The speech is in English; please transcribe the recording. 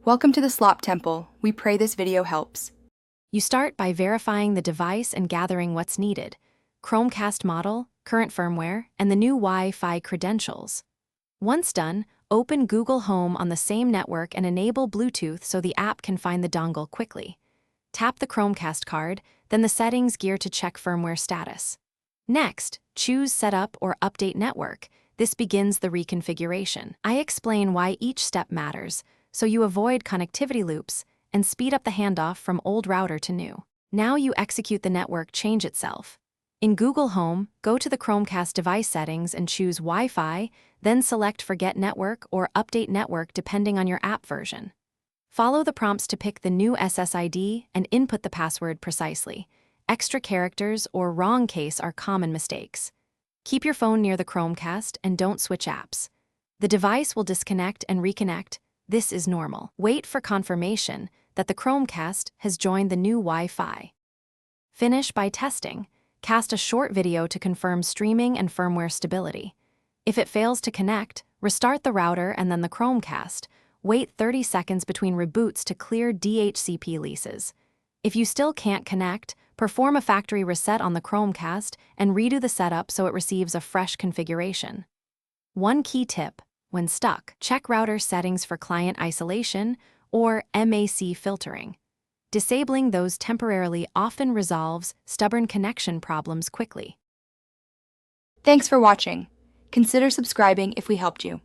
Welcome to the Slop Temple. We pray this video helps. You start by verifying the device and gathering what's needed: Chromecast model, current firmware, and the new Wi-Fi credentials. Once done, open Google Home on the same network and enable Bluetooth so the app can find the dongle quickly. Tap the Chromecast card, then the settings gear to check firmware status. Next, choose Setup or Update Network. This begins the reconfiguration. I explain why each step matters, so you avoid connectivity loops and speed up the handoff from old router to new. Now you execute the network change itself. In Google Home, go to the Chromecast device settings and choose Wi-Fi, then select Forget Network or Update Network depending on your app version. Follow the prompts to pick the new SSID and input the password precisely. Extra characters or wrong case are common mistakes. Keep your phone near the Chromecast and don't switch apps. The device will disconnect and reconnect. This is normal. Wait for confirmation that the Chromecast has joined the new Wi-Fi. Finish by testing. Cast a short video to confirm streaming and firmware stability. If it fails to connect, restart the router and then the Chromecast. Wait 30 seconds between reboots to clear DHCP leases. If you still can't connect, perform a factory reset on the Chromecast and redo the setup so it receives a fresh configuration. One key tip: when stuck, check router settings for client isolation or MAC filtering. Disabling those temporarily often resolves stubborn connection problems quickly. Thanks for watching. Consider subscribing if we helped you.